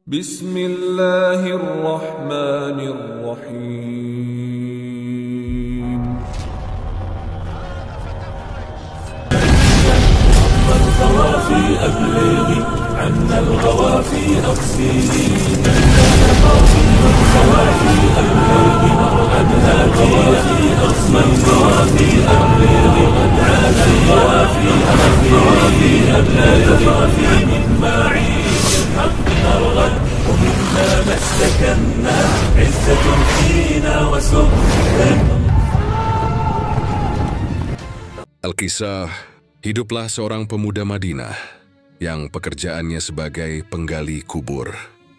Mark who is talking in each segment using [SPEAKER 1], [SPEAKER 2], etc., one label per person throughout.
[SPEAKER 1] Bismillahirrahmanirrahim.
[SPEAKER 2] الغوافي أبلغي عنا الغوافي أقسيني الغوافي أبلغي عنا الغوافي أقسيني الغوافي أبلغي عنا الغوافي أبلغي من معيش الحق نرغد ومما مسكنا عزة فينا وسكنا.
[SPEAKER 3] Alkisah, hiduplah seorang pemuda Madinah yang pekerjaannya sebagai penggali kubur.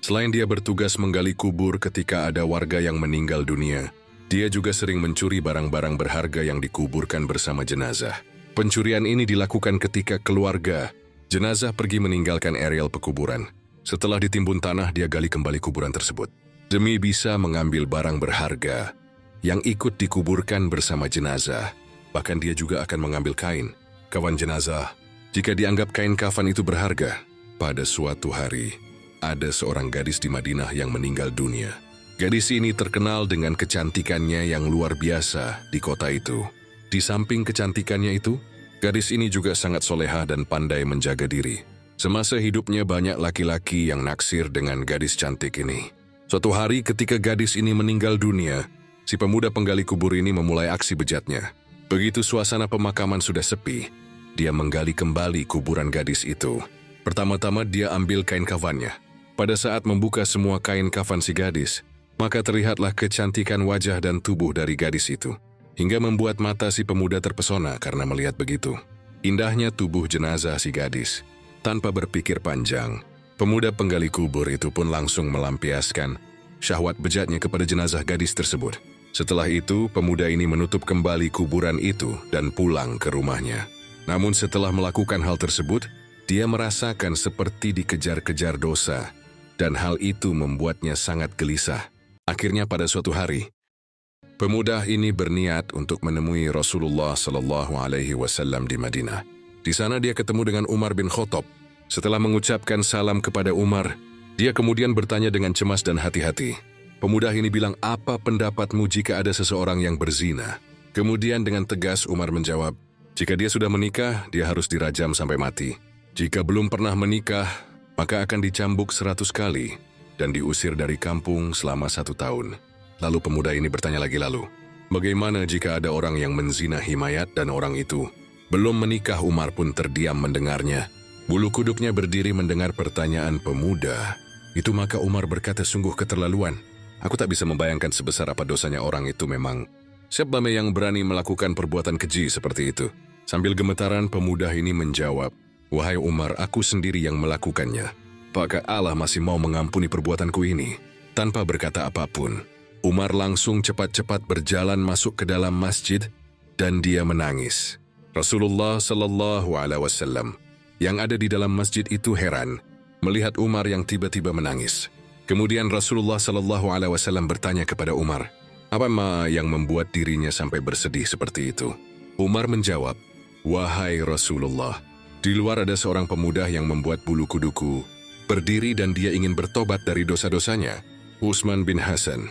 [SPEAKER 3] Selain dia bertugas menggali kubur ketika ada warga yang meninggal dunia, dia juga sering mencuri barang-barang berharga yang dikuburkan bersama jenazah. Pencurian ini dilakukan ketika keluarga jenazah pergi meninggalkan areal pekuburan. Setelah ditimbun tanah, dia gali kembali kuburan tersebut demi bisa mengambil barang berharga yang ikut dikuburkan bersama jenazah. Bahkan dia juga akan mengambil kain kafan jenazah jika dianggap kain kafan itu berharga. Pada suatu hari, ada seorang gadis di Madinah yang meninggal dunia. Gadis ini terkenal dengan kecantikannya yang luar biasa di kota itu. Di samping kecantikannya itu, gadis ini juga sangat solehah dan pandai menjaga diri. Semasa hidupnya banyak laki-laki yang naksir dengan gadis cantik ini. Suatu hari ketika gadis ini meninggal dunia, si pemuda penggali kubur ini memulai aksi bejatnya. Begitu suasana pemakaman sudah sepi, dia menggali kembali kuburan gadis itu. Pertama-tama dia ambil kain kafannya. Pada saat membuka semua kain kafan si gadis, maka terlihatlah kecantikan wajah dan tubuh dari gadis itu, hingga membuat mata si pemuda terpesona karena melihat begitu indahnya tubuh jenazah si gadis. Tanpa berpikir panjang, pemuda penggali kubur itu pun langsung melampiaskan syahwat bejatnya kepada jenazah gadis tersebut. Setelah itu, pemuda ini menutup kembali kuburan itu dan pulang ke rumahnya. Namun setelah melakukan hal tersebut, dia merasakan seperti dikejar-kejar dosa, dan hal itu membuatnya sangat gelisah. Akhirnya pada suatu hari, pemuda ini berniat untuk menemui Rasulullah SAW di Madinah. Di sana dia ketemu dengan Umar bin Khattab. Setelah mengucapkan salam kepada Umar, dia kemudian bertanya dengan cemas dan hati-hati. Pemuda ini bilang, "Apa pendapatmu jika ada seseorang yang berzina?" Kemudian dengan tegas Umar menjawab, jika dia sudah menikah, dia harus dirajam sampai mati. Jika belum pernah menikah, maka akan dicambuk 100 kali dan diusir dari kampung selama 1 tahun. Lalu pemuda ini bertanya lagi, bagaimana jika ada orang yang menzinahi mayat dan orang itu belum menikah? Umar pun terdiam mendengarnya. Bulu kuduknya berdiri mendengar pertanyaan pemuda itu, maka Umar berkata, "Sungguh keterlaluan. Aku tak bisa membayangkan sebesar apa dosanya orang itu memang. Siapa yang berani melakukan perbuatan keji seperti itu?" Sambil gemetaran, pemuda ini menjawab, "Wahai Umar, aku sendiri yang melakukannya. Apakah Allah masih mau mengampuni perbuatanku ini?" Tanpa berkata apapun, Umar langsung cepat-cepat berjalan masuk ke dalam masjid dan dia menangis. Rasulullah SAW yang ada di dalam masjid itu heran melihat Umar yang tiba-tiba menangis. Kemudian Rasulullah SAW bertanya kepada Umar, apa yang membuat dirinya sampai bersedih seperti itu? Umar menjawab, "Wahai Rasulullah, di luar ada seorang pemuda yang membuat bulu kuduku berdiri dan dia ingin bertobat dari dosa-dosanya." Utsman bin Hasan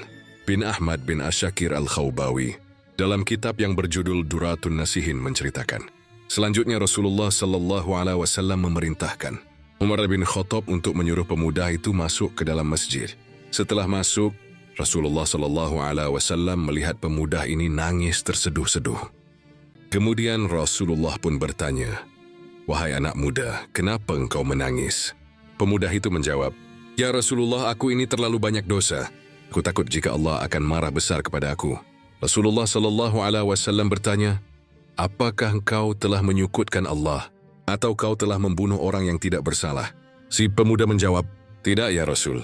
[SPEAKER 3] bin Ahmad bin Asyakir al-Khawbawi dalam kitab yang berjudul Duratun Nasihin menceritakan. Selanjutnya Rasulullah SAW memerintahkan Umar bin Khattab untuk menyuruh pemuda itu masuk ke dalam masjid. Setelah masuk, Rasulullah SAW melihat pemuda ini nangis terseduh-seduh. Kemudian Rasulullah pun bertanya, "Wahai anak muda, kenapa engkau menangis?" Pemuda itu menjawab, "Ya Rasulullah, aku ini terlalu banyak dosa. Aku takut jika Allah akan marah besar kepada aku." Rasulullah SAW bertanya, "Apakah engkau telah menyukutkan Allah? Atau kau telah membunuh orang yang tidak bersalah?" Si pemuda menjawab, "Tidak ya Rasul,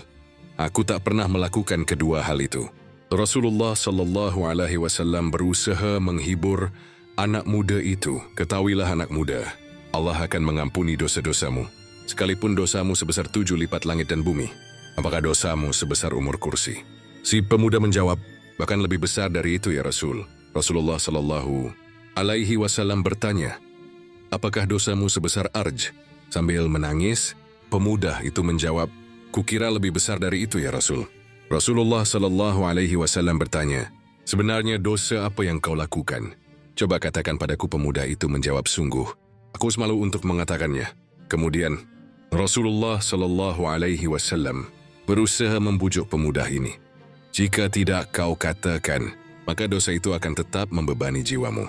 [SPEAKER 3] aku tak pernah melakukan kedua hal itu." Rasulullah SAW berusaha menghibur anak muda itu. "Ketahuilah anak muda, Allah akan mengampuni dosa-dosamu, sekalipun dosamu sebesar 7 lipat langit dan bumi. Apakah dosamu sebesar umur kursi?" Si pemuda menjawab, "Bahkan lebih besar dari itu ya Rasul." Rasulullah SAW bertanya, "Apakah dosamu sebesar arj?" Sambil menangis, pemuda itu menjawab, Kukira lebih besar dari itu ya Rasul. Rasulullah Shallallahu Alaihi Wasallam bertanya, sebenarnya dosa apa yang kau lakukan? Coba katakan padaku. Pemuda itu menjawab, sungguh, aku malu untuk mengatakannya. Kemudian, Rasulullah Shallallahu Alaihi Wasallam berusaha membujuk pemuda ini. Jika tidak kau katakan, maka dosa itu akan tetap membebani jiwamu.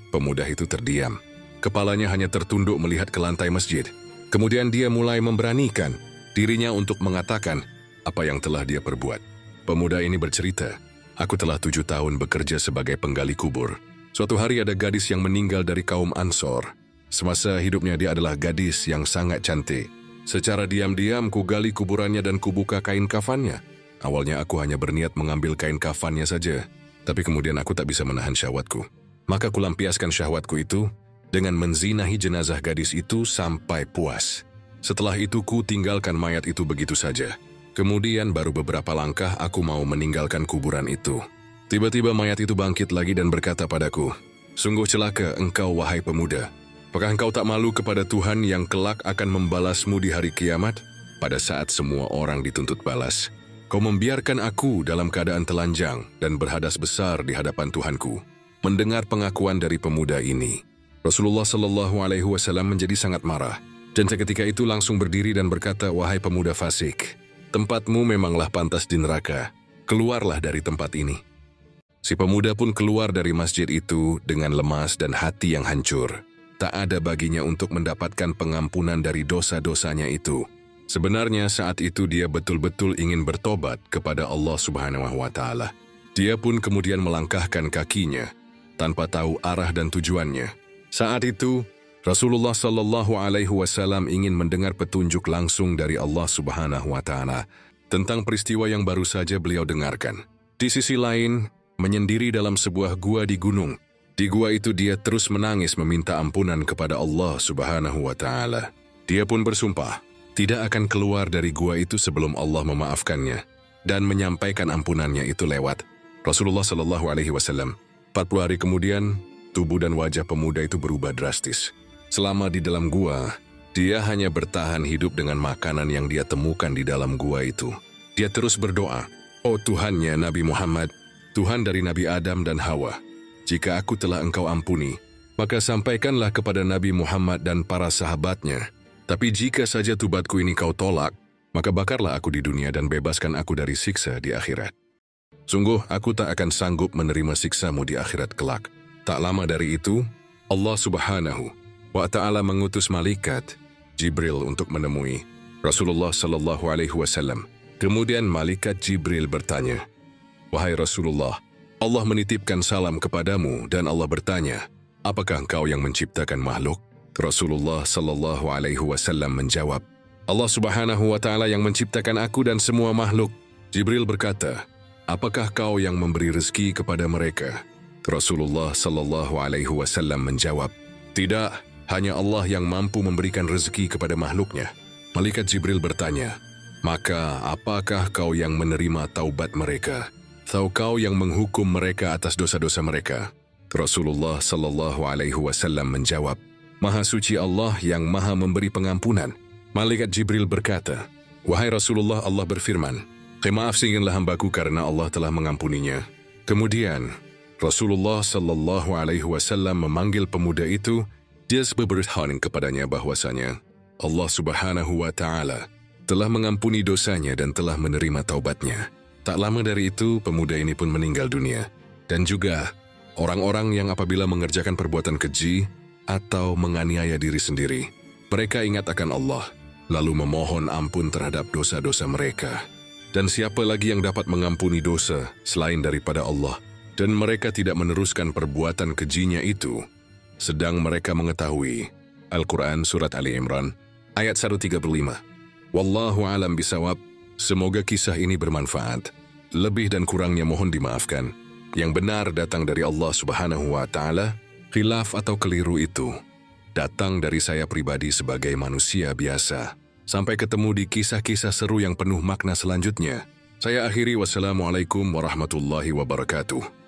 [SPEAKER 3] Pemuda itu terdiam. Kepalanya hanya tertunduk melihat ke lantai masjid. Kemudian dia mulai memberanikan dirinya untuk mengatakan apa yang telah dia perbuat. Pemuda ini bercerita, aku telah 7 tahun bekerja sebagai penggali kubur. Suatu hari ada gadis yang meninggal dari kaum Ansor. Semasa hidupnya dia adalah gadis yang sangat cantik. Secara diam-diam kugali kuburannya dan kubuka kain kafannya. Awalnya aku hanya berniat mengambil kain kafannya saja, tapi kemudian aku tak bisa menahan syahwatku. Maka kulampiaskan syahwatku itu dengan menzinahi jenazah gadis itu sampai puas. Setelah itu ku tinggalkan mayat itu begitu saja. Kemudian baru beberapa langkah aku mau meninggalkan kuburan itu. Tiba-tiba mayat itu bangkit lagi dan berkata padaku, sungguh celaka engkau wahai pemuda. Apakah engkau tak malu kepada Tuhan yang kelak akan membalasmu di hari kiamat? Pada saat semua orang dituntut balas, kau membiarkan aku dalam keadaan telanjang dan berhadas besar di hadapan Tuhanku. Mendengar pengakuan dari pemuda ini, Rasulullah Shallallahu Alaihi Wasallam menjadi sangat marah. Dan seketika itu langsung berdiri dan berkata, wahai pemuda fasik, tempatmu memanglah pantas di neraka. Keluarlah dari tempat ini. Si pemuda pun keluar dari masjid itu dengan lemas dan hati yang hancur. Tak ada baginya untuk mendapatkan pengampunan dari dosa-dosanya itu. Sebenarnya saat itu dia betul-betul ingin bertobat kepada Allah Subhanahu wa Ta'ala. Dia pun kemudian melangkahkan kakinya tanpa tahu arah dan tujuannya. Saat itu, Rasulullah Shallallahu Alaihi Wasallam ingin mendengar petunjuk langsung dari Allah Subhanahu wa Ta'ala tentang peristiwa yang baru saja beliau dengarkan. Di sisi lain, menyendiri dalam sebuah gua di gunung. Di gua itu dia terus menangis meminta ampunan kepada Allah Subhanahu wa Ta'ala. Dia pun bersumpah tidak akan keluar dari gua itu sebelum Allah memaafkannya dan menyampaikan ampunannya itu lewat Rasulullah Shallallahu Alaihi Wasallam. 40 hari kemudian, tubuh dan wajah pemuda itu berubah drastis. Selama di dalam gua, dia hanya bertahan hidup dengan makanan yang dia temukan di dalam gua itu. Dia terus berdoa, oh Tuhannya Nabi Muhammad, Tuhan dari Nabi Adam dan Hawa, jika aku telah engkau ampuni, maka sampaikanlah kepada Nabi Muhammad dan para sahabatnya. Tapi jika saja tubatku ini kau tolak, maka bakarlah aku di dunia dan bebaskan aku dari siksa di akhirat. Sungguh aku tak akan sanggup menerima siksamu di akhirat kelak. Tak lama dari itu, Allah Subhanahu wa Ta'ala mengutus malaikat Jibril untuk menemui Rasulullah Shallallahu Alaihi Wasallam. Kemudian malaikat Jibril bertanya, wahai Rasulullah, Allah menitipkan salam kepadamu dan Allah bertanya, apakah engkau yang menciptakan makhluk? Rasulullah Shallallahu Alaihi Wasallam menjawab, Allah Subhanahu wa Ta'ala yang menciptakan aku dan semua makhluk. Jibril berkata, apakah kau yang memberi rezeki kepada mereka? Rasulullah Shallallahu Alaihi Wasallam menjawab, tidak, hanya Allah yang mampu memberikan rezeki kepada makhluknya. Malaikat Jibril bertanya, maka apakah kau yang menerima taubat mereka? Atau kau yang menghukum mereka atas dosa-dosa mereka? Rasulullah Shallallahu Alaihi Wasallam menjawab, Maha suci Allah yang maha memberi pengampunan. Malaikat Jibril berkata, wahai Rasulullah, Allah berfirman, maafkanlah hambaku karena Allah telah mengampuninya. Kemudian, Rasulullah Shallallahu Alaihi Wasallam memanggil pemuda itu. Dia berberitahu kepadanya bahwasanya Allah Subhanahu wa Ta'ala telah mengampuni dosanya dan telah menerima taubatnya. Tak lama dari itu, pemuda ini pun meninggal dunia. Dan juga orang-orang yang apabila mengerjakan perbuatan keji atau menganiaya diri sendiri, mereka ingat akan Allah, lalu memohon ampun terhadap dosa-dosa mereka. Dan siapa lagi yang dapat mengampuni dosa selain daripada Allah? Dan mereka tidak meneruskan perbuatan kejinya itu, sedang mereka mengetahui. Al-Quran Surat Ali Imran, ayat 135. Wallahu alam bisawab. Semoga kisah ini bermanfaat. Lebih dan kurangnya mohon dimaafkan. Yang benar datang dari Allah Subhanahu wa Ta'ala. Khilaf atau keliru itu datang dari saya pribadi sebagai manusia biasa. Sampai ketemu di kisah-kisah seru yang penuh makna selanjutnya. Saya akhiri, wassalamualaikum warahmatullahi wabarakatuh.